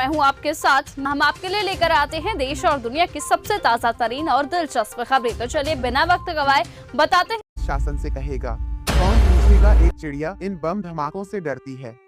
मैं हूं आपके साथ। हम आपके लिए लेकर आते हैं देश और दुनिया की सबसे ताजा तरीन और दिलचस्प खबरें। तो चलिए बिना वक्त गवाए बताते हैं। शासन से कहेगा, कौन पूछेगा एक चिड़िया इन बम धमाकों से डरती है।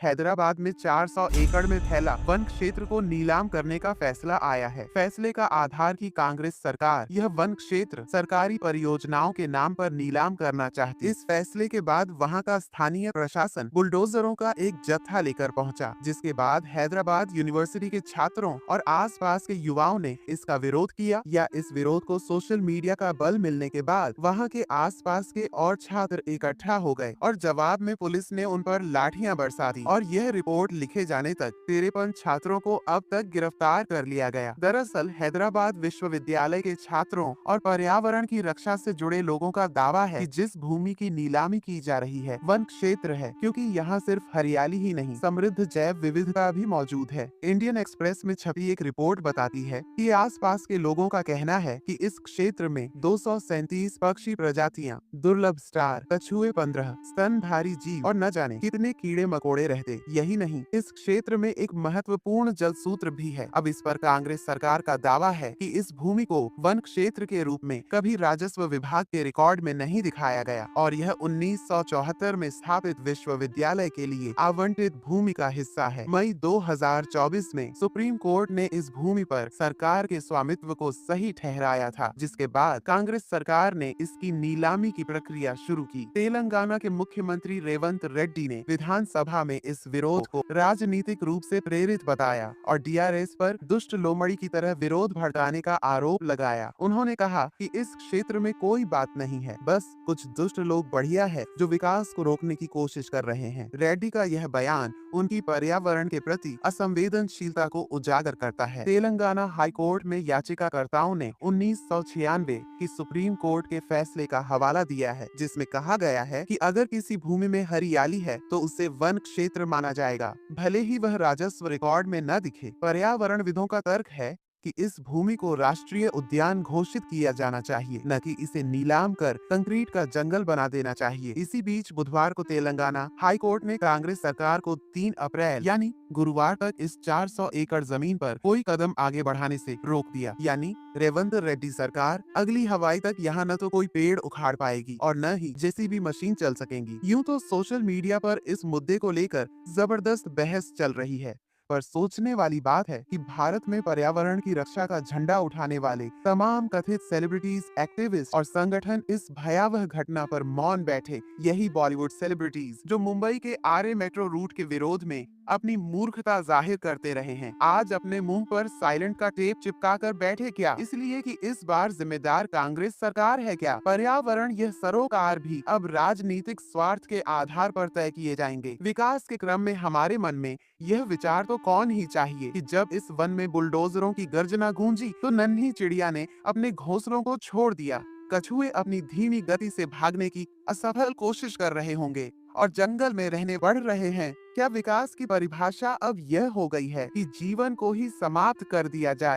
हैदराबाद में 400 एकड़ में फैला वन क्षेत्र को नीलाम करने का फैसला आया है। फैसले का आधार की कांग्रेस सरकार यह वन क्षेत्र सरकारी परियोजनाओं के नाम पर नीलाम करना चाहती। इस फैसले के बाद वहां का स्थानीय प्रशासन बुलडोजरों का एक जत्था लेकर पहुंचा, जिसके बाद हैदराबाद यूनिवर्सिटी के छात्रों और आसपास के युवाओं ने इसका विरोध किया। या इस विरोध को सोशल मीडिया का बल मिलने के बाद वहां के आसपास के और छात्र इकट्ठा हो गए और जवाब में पुलिस ने उन पर लाठियां बरसा दी। और यह रिपोर्ट लिखे जाने तक 53 छात्रों को अब तक गिरफ्तार कर लिया गया। दरअसल हैदराबाद विश्वविद्यालय के छात्रों और पर्यावरण की रक्षा से जुड़े लोगों का दावा है कि जिस भूमि की नीलामी की जा रही है वन क्षेत्र है, क्योंकि यहाँ सिर्फ हरियाली ही नहीं समृद्ध जैव विविधता भी मौजूद है। इंडियन एक्सप्रेस में छपी एक रिपोर्ट बताती है कि आसपास के लोगों का कहना है कि इस क्षेत्र में 237 पक्षी प्रजातियां, दुर्लभ स्टार, कछुए 15, स्तनधारी जीव और न जाने कितने कीड़े मकोड़े रहते। यही नहीं, इस क्षेत्र में एक महत्वपूर्ण जल सूत्र भी है। अब इस पर कांग्रेस सरकार का दावा है कि इस भूमि को वन क्षेत्र के रूप में कभी राजस्व विभाग के रिकॉर्ड में नहीं दिखाया गया और यह 1974 में स्थापित विश्वविद्यालय के लिए आवंटित भूमि का हिस्सा है। मई 2024 में सुप्रीम कोर्ट ने इस भूमि पर सरकार के स्वामित्व को सही ठहराया था, जिसके बाद कांग्रेस सरकार ने इसकी नीलामी की प्रक्रिया शुरू की। तेलंगाना के मुख्यमंत्री रेवंत रेड्डी ने विधानसभा में इस विरोध को राजनीतिक रूप से प्रेरित बताया और डीआरएस पर दुष्ट लोमड़ी की तरह विरोध भड़काने का आरोप लगाया। उन्होंने कहा कि इस क्षेत्र में कोई बात नहीं है, बस कुछ दुष्ट लोग बढ़िया है जो विकास को रोकने की कोशिश कर रहे हैं। रेड्डी का यह बयान उनकी पर्यावरण के प्रति असंवेदनशीलता को उजागर करता है। तेलंगाना हाईकोर्ट में याचिकाकर्ताओं ने 1996 की सुप्रीम कोर्ट के फैसले का हवाला दिया है, जिसमें कहा गया है कि अगर किसी भूमि में हरियाली है तो उसे वन क्षेत्र माना जाएगा, भले ही वह राजस्व रिकॉर्ड में न दिखे। पर्यावरणविदों का तर्क है कि इस भूमि को राष्ट्रीय उद्यान घोषित किया जाना चाहिए, न कि इसे नीलाम कर कंक्रीट का जंगल बना देना चाहिए। इसी बीच बुधवार को तेलंगाना हाई कोर्ट ने कांग्रेस सरकार को 3 अप्रैल यानी गुरुवार तक इस 400 एकड़ जमीन पर कोई कदम आगे बढ़ाने से रोक दिया। यानी रेवंत रेड्डी सरकार अगली हवाई तक यहाँ न तो कोई पेड़ उखाड़ पाएगी और न ही जेसीबी मशीन चल सकेंगी। यूं तो सोशल मीडिया पर इस मुद्दे को लेकर जबरदस्त बहस चल रही है, पर सोचने वाली बात है कि भारत में पर्यावरण की रक्षा का झंडा उठाने वाले तमाम कथित सेलिब्रिटीज, एक्टिविस्ट और संगठन इस भयावह घटना पर मौन बैठे। यही बॉलीवुड सेलिब्रिटीज जो मुंबई के आरे मेट्रो रूट के विरोध में अपनी मूर्खता जाहिर करते रहे हैं, आज अपने मुंह पर साइलेंट का टेप चिपका कर बैठे क्या इसलिए कि इस बार जिम्मेदार कांग्रेस सरकार है क्या? पर्यावरण यह सरोकार भी अब राजनीतिक स्वार्थ के आधार पर तय किए जाएंगे। विकास के क्रम में हमारे मन में यह विचार तो कौन ही चाहिए कि जब इस वन में बुलडोजरों की गर्जना गूंजी तो नन्ही चिड़िया ने अपने घोंसलों को छोड़ दिया, कछुए अपनी धीमी गति से भागने की असफल कोशिश कर रहे होंगे और जंगल में रहने बढ़ रहे हैं। क्या विकास की परिभाषा अब यह हो गई है कि जीवन को ही समाप्त कर दिया जाए?